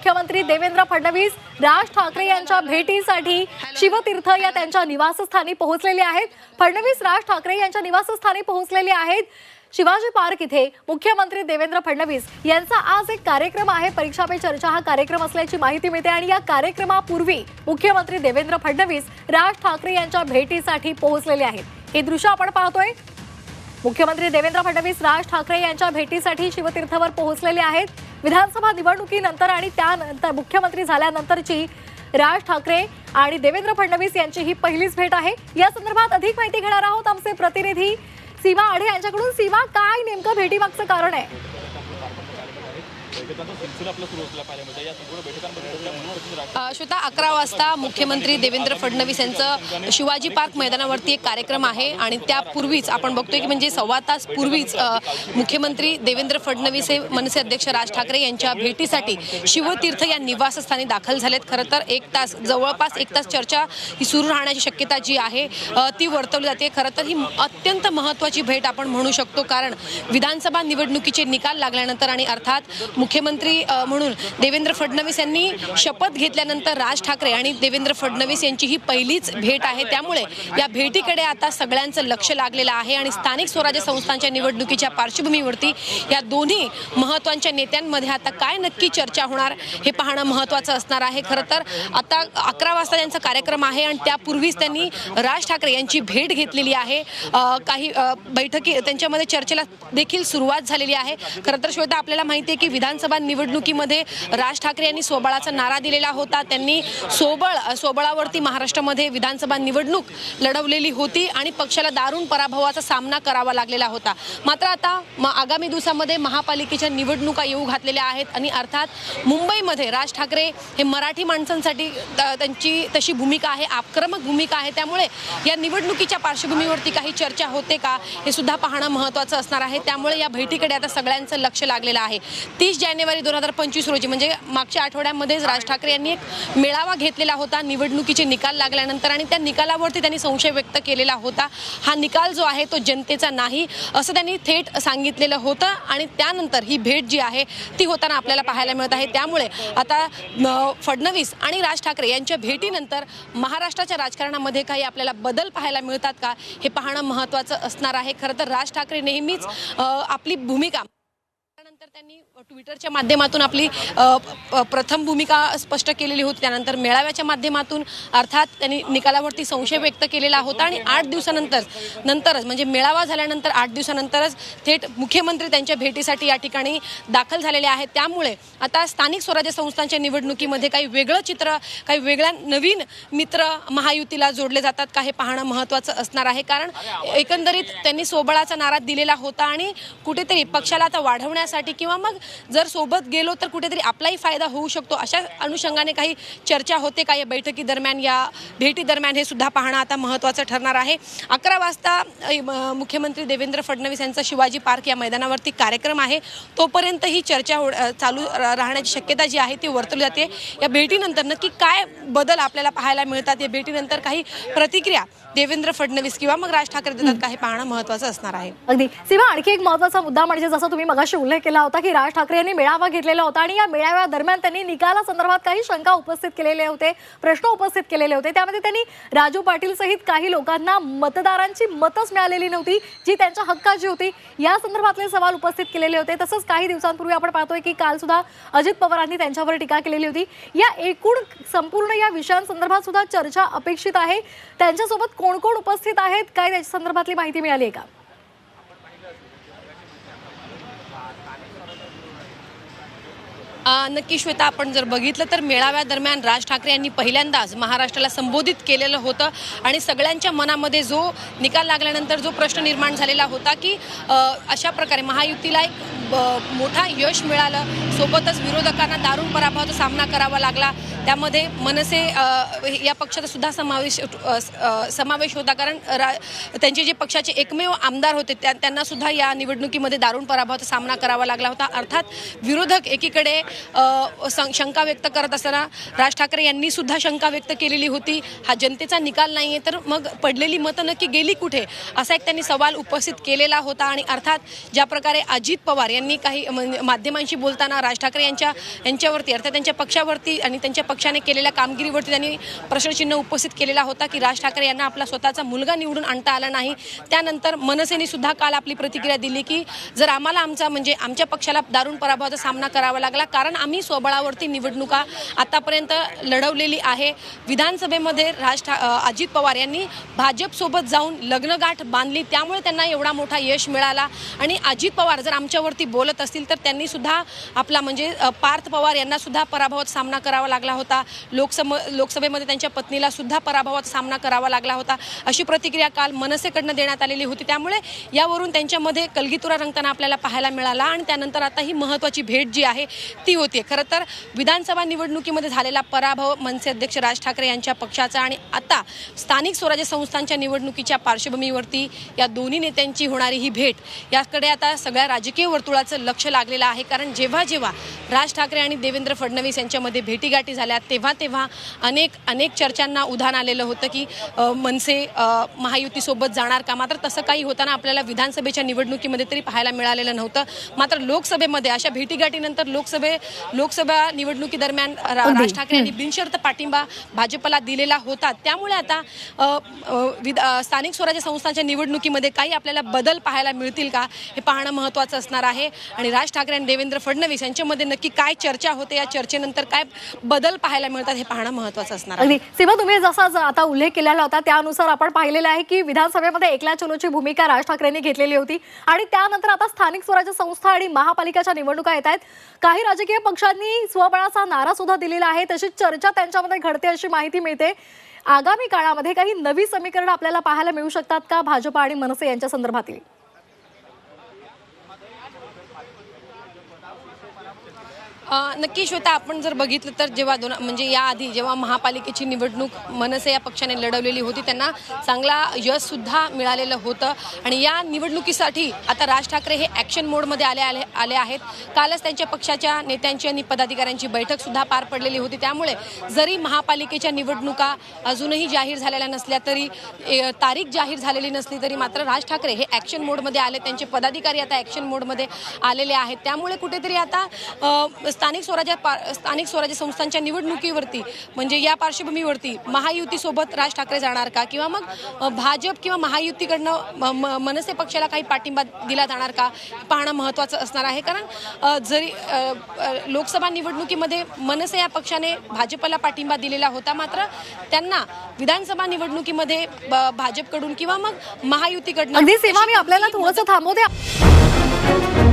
मुख्यमंत्री देवेंद्र फडणवीस राज ठाकरे यांच्या भेटीसाठी शिवतीर्थ या त्यांच्या निवासस्थानी पोहोचलेले आहेत। फडणवीस राज ठाकरे यांच्या निवासस्थानी पोहोचलेले आहेत। शिवाजी पार्क इथे मुख्यमंत्री देवेंद्र फडणवीस यांचा आज एक कार्यक्रम आहे। परीक्षा पे चर्चा हा कार्यक्रम असल्याची माहिती मिळते आणि या कार्यक्रमापूर्वी मुख्यमंत्री देवेंद्र फडणवीस राज ठाकरे यांच्या भेटीसाठी पोहोचलेले आहेत। हे दृश्य आपण पाहतोय। मुख्यमंत्री देवेंद्र फडणवीस राज ठाकरे यांच्या भेटीसाठी शिवतीर्थवर पोहोचलेले आहेत। विधानसभा निवडणुकीनंतर आणि त्यानंतर मुख्यमंत्री झाल्यानंतरची राज ठाकरे आणि देवेंद्र फडणवीस यांची ही पहिलीच भेट आहे। या संदर्भात अधिक माहिती घेणार आहोत आमचे प्रतिनिधी सीमा आढे यांच्याकडून। सीमा, काय नेमकं भेटीमागचं कारण आहे? श्वेता, 11 वाजता मुख्यमंत्री देवेंद्र फडणवीस यांचं शिवाजी पार्क मैदानावरती एक कार्यक्रम आहे आणि त्यापूर्वीच आपण बघतोय की म्हणजे 1.25 तास पूर्वीच मुख्यमंत्री देवेंद्र फडणवीस हे मनसे अध्यक्ष राज ठाकरे यांच्या भेटीसाठी शिवतीर्थ या निवासस्थानी दाखल झालेत। खरं तर जवळपास एक तास चर्चा ही सुरू राहण्याची शक्यता जी आहे ती वर्तवली जाते। खरं तर ही अत्यंत महत्त्वाची भेट आपण म्हणू शकतो, कारण विधानसभा निवडणुकीचे निकाल लागल्यानंतर आणि अर्थात मुख्यमंत्री म्हणून देवेंद्र फडणवीस यांनी शपथ घेतल्यानंतर राज ठाकरे आणि देवेंद्र फडणवीस यांची ही पहिलीच भेट आहे। त्यामुळे या भेटीकडे आता सगळ्यांचं लक्ष लागलेलं आहे आणि स्थानिक स्वराज्य संस्थांच्या निवडणुकीच्या पार्श्वभूमीवरती या दोन्ही महत्त्वाच्या नेत्यांमध्ये आता काय नक्की चर्चा होणार हे पाहणं महत्त्वाचं असणार आहे। खरं तर आता 11 वाजता त्यांचा कार्यक्रम आहे आणि त्यापूर्वीच त्यांनी राज ठाकरे यांची भेट घेतलेली आहे। काही बैठकी त्यांच्यामध्ये चर्चेला देखील सुरुवात झालेली आहे। खरं तर श्वेता, आपल्याला माहिती आहे की विधानसभा निवडणुकीमध्ये राज ठाकरे यांनी सोबळाचा नारा दिलेला होता। त्यांनी सोबळावरती महाराष्ट्रामध्ये विधानसभा निवडणूक लढवलेली होती आणि पक्षाला दारुण पराभवाचा सामना करावा लागलेला होता। मात्र आता आगामी दिवसामध्ये महापालिकेच्या निवडणुका येऊ घातलेल्या आहेत आणि अर्थात मुंबईमध्ये राज ठाकरे हे मराठी माणसांसाठी त्यांची तशी भूमिका आहे, आक्रमक भूमिका आहे। त्यामुळे या निवडणुकीच्या पार्श्वभूमीवरती काही चर्चा होते का हे सुद्धा पाहणं महत्त्वाचं असणार आहे। त्यामुळे या भेटीकडे आता सगळ्यांचं लक्ष लागलेलं आहे। 30 जानेवारी 2025 रोजी म्हणजे मागच्या आठवड्यामध्येच राज ठाकरे यांनी एक मेळावा घेतलेला होता निवडणुकीचे निकाल लागल्यानंतर आणि त्या निकालावरती त्यांनी संशय व्यक्त केलेला होता। हा निकाल जो आहे तो जनतेचा नाही असं त्यांनी थेट सांगितलेलं होतं आणि त्यानंतर ही भेट जी आहे ती होताना आपल्याला पाहायला मिळत आहे। त्यामुळे आता फडणवीस आणि राज ठाकरे यांच्या भेटीनंतर महाराष्ट्राच्या राजकारणामध्ये काही आपल्याला बदल पाहायला मिळतात का हे पाहणं महत्त्वाचं असणार आहे। खरं तर राज ठाकरे नेहमीच आपली भूमिका नंतर त्यांनी ट्विटरच्या माध्यमातून आपली प्रथम भूमिका स्पष्ट केलेली होती। त्यानंतर मेळाव्याच्या माध्यमातून अर्थात त्यांनी निकालावरती संशय व्यक्त केलेला होता आणि 8 दिवसानंतरच म्हणजे मेळावा झाल्यानंतर 8 दिवसानंतरच थेट मुख्यमंत्री त्यांच्या भेटीसाठी या ठिकाणी दाखल झालेले आहेत। त्यामुळे आता स्थानिक स्वराज्य संस्थांच्या निवडणुकीमध्ये काही वेगळं चित्र, काही वेगळ्या नवीन मित्र महायुतीला जोडले जातात का हे पाहणं महत्त्वाचं असणार आहे। कारण एकंदरीत त्यांनी सोबळाचा नारा दिलेला होता आणि कुठेतरी पक्षाला आता वाढवण्यासाठी किंवा मग जर सोबत गेलो तर कुठेतरी आपलाही फायदा होऊ शकतो अशा अनुषंगाने काही चर्चा होते का या बैठकी दरम्यान, या भेटी दरम्यान हे सुद्धा पाहणं आता महत्त्वाचं ठरणार आहे। 11 वाजता मुख्यमंत्री देवेंद्र फडणवीस यांचा शिवाजी पार्क या मैदानावरती कार्यक्रम आहे। तोपर्यंत ही चर्चा चालू राहण्याची शक्यता जी आहे ती वर्तवली जाते। या भेटीनंतर नक्की काय बदल आपल्याला पाहायला मिळतात, या भेटीनंतर काही प्रतिक्रिया देवेंद्र फडणवीस किंवा मग राज ठाकरे देतात का हे पाहणं महत्त्वाचं असणार आहे। अगदी सीमा, आणखी एक महत्त्वाचा मुद्दा म्हणजे जसं तुम्ही मगाशी उल्लेख केला होता की राज ठाकरे यांनी मेळावा घेतलेला होता आणि या मेळाव्या दरम्यान त्यांनी निकालासंदर्भात काही शंका उपस्थित केलेले होते, प्रश्न उपस्थित केलेले होते। त्यामध्ये त्यांनी राजू पाटील सहित काही लोकांना मतदारांची मतच मिळालेली नव्हती जी त्यांच्या हक्काची होती या संदर्भातले सवाल उपस्थित केलेले होते। तसंच काही दिवसांपूर्वी आपण पाहतोय की काल सुद्धा अजित पवारांनी त्यांच्यावर टीका केलेली होती। या एकूण संपूर्ण या विषयांसंदर्भात सुद्धा चर्चा अपेक्षित आहे। त्यांच्यासोबत कोण कोण उपस्थित आहेत, काय त्याच्या संदर्भातली माहिती मिळाली आहे का? नक्की श्वेता, आपण जर बघितलं तर मेळाव्या दरम्यान राज ठाकरे यांनी पहिल्यांदाच महाराष्ट्राला संबोधित केलेलं होतं आणि सगळ्यांच्या मनामध्ये जो निकाल लागल्यानंतर जो प्रश्न निर्माण झालेला होता की अशा प्रकारे महायुतीला एक मोठा यश मिळालं, सोबतच विरोधकांना दारुण पराभवाचा सामना करावा लागला। त्यामध्ये मनसे या पक्षाचा सुद्धा समावेश होता, कारण त्यांचे जे पक्षाचे एकमेव आमदार होते त्यांना सुद्धा या निवडणुकीमध्ये दारुण पराभवाचा सामना करावा लागला होता। अर्थात विरोधक एकीकडे शंका व्यक्त करत असताना राज ठाकरे यांनी सुद्धा शंका व्यक्त केलेली होती, हा जनतेचा निकाल नाहीये तर मग पडलेली मतं नक्की गेली कुठे असा एक त्यांनी सवाल उपस्थित केलेला होता। आणि अर्थात ज्या प्रकारे अजित पवार यांनी काही माध्यमांशी बोलताना राज ठाकरे यांच्यावरती अर्थात त्यांच्या पक्षावरती आणि त्यांच्या पक्षाने केलेल्या कामगिरीवरती त्यांनी प्रश्नचिन्ह उपस्थित केलेला होता की राज ठाकरे यांना आपला स्वतःचा मुलगा निवडून आणता आला नाही। त्यानंतर मनसेने सुद्धा काल आपली प्रतिक्रिया दिली की जर आम्हाला आमच्या पक्षाला दारुण पराभवाचा सामना करावा लागला कारण आम्ही स्वबळावरती निवडणुका आतापर्यंत लढवलेली आहे। विधानसभेमध्ये अजित पवार यांनी भाजपसोबत जाऊन लग्नगाठ बांधली, त्यामुळे त्यांना एवढा मोठा यश मिळाला। आणि अजित पवार जर आमच्यावरती बोलत असतील तर त्यांनी सुद्धा आपला पार्थ पवार यांना सुद्धा पराभवाचा सामना करावा लागला होता। लोकसभेमध्ये त्यांच्या पत्नीला सुद्धा पराभवाचा सामना करावा लागला होता, अशी प्रतिक्रिया काल मनसेकडनं देण्यात आलेली होती। त्यामुळे यावरून त्यांच्यामध्ये कलगीतुरा रंगताना आपल्याला पाहायला मिळाला आणि त्यानंतर आता ही महत्त्वाची भेट जी आहे ती होती। खरं तर विधानसभा निवडणुकीमध्ये झालेला पराभव मनसे अध्यक्ष राज ठाकरे यांच्या पक्षाचा आणि आता स्थानिक स्वराज्य संस्थांच्या निवडणुकीच्या पार्श्वभूमीवरती या दोन्ही नेत्यांची होणारी ही भेट याकडे आता सगळ्या राजकीय वर्तुळाचं लक्ष लागलेलं आहे। कारण जेव्हा राज ठाकरे आणि देवेंद्र फडणवीस यांच्यामध्ये भेटीगाठी झाल्या तेव्हा अनेक चर्चांना उधाण आलेलं होतं की मनसे महायुतीसोबत जाणार का। मात्र तसं काही होताना आपल्याला विधानसभेच्या निवडणुकीमध्ये तरी पाहायला मिळालेलं नव्हतं। मात्र लोकसभेमध्ये अशा भेटीगाठीनंतर लोकसभा निवडणुकीदरम्यान राज ठाकरे यांनी बिनशर्त पाठिंबा भाजपला दिलेला होता। त्यामुळे आता स्थानिक स्वराज्य संस्थांच्या निवडणुकीमध्ये काही आपल्याला बदल पाहायला मिळतील का हे पाहणं महत्त्वाचं असणार आहे। आणि राज ठाकरे आणि देवेंद्र फडणवीस यांच्यामध्ये नक्की काय चर्चा होते, या चर्चेनंतर काय बदल पाहायला मिळतात हे पाहणं महत्त्वाचं असणार आहे। सीमा, तुम्ही जसा आता उल्लेख केलेला होता त्यानुसार आपण पाहिलेलं आहे की विधानसभेमध्ये एकला चलोची भूमिका राज ठाकरेंनी घेतलेली होती आणि त्यानंतर आता स्थानिक स्वराज्य संस्था आणि महापालिकेच्या निवडणुका येत आहेत। काही राजकीय पक्षांनी स्वबळाचा नारा सुद्धा दिलेला आहे, तशी चर्चा त्यांच्यामध्ये घडते अशी माहिती मिळते। आगामी काळामध्ये काही नवी समीकरण आपल्याला पाहायला मिळू शकतात का भाजप आणि मनसे यांच्या संदर्भातील? नक्की श्वेता, आपण जर बघितलं तर जेव्हा याआधी जेव्हा महापालिकेची निवडणूक मनसे या पक्षाने लढवलेली होती त्यांना चांगला यश सुद्धा मिळालेलं होतं आणि या निवडणुकीसाठी आता राज ठाकरे हे ॲक्शन मोडमध्ये आले आहेत। कालच त्यांच्या पक्षाच्या नेत्यांची आणि पदाधिकाऱ्यांची बैठक सुद्धा पार पडलेली होती। त्यामुळे जरी महापालिकेच्या निवडणुका अजूनही जाहीर झालेल्या नसल्या तरी तारीख जाहीर झालेली नसली तरी मात्र राज ठाकरे हे ॲक्शन मोडमध्ये आले, त्यांचे पदाधिकारी आता ॲक्शन मोडमध्ये आलेले आहेत। त्यामुळे कुठेतरी आता स्थानिक स्वराज्य संस्थांच्या निवडणुकीवरती या पार्श्वभूमीवरती महायुतीसोबत राज ठाकरे जाणार का किंवा मग भाजप किंवा महायुतीकडनं मनसे पक्षाला काही पाठिंबा दिला जाणार का पाहणं महत्त्वाचं असणार आहे। कारण जरी लोकसभा निवडणुकीमध्ये मनसे या पक्षाने भाजपला पाठिंबा दिलेला होता, मात्र त्यांना विधानसभा निवडणुकीमध्ये भाजपकडून किंवा मग महायुतीकडनं अगदी सीमा, मी आपल्याला थोडंसं थांबवते।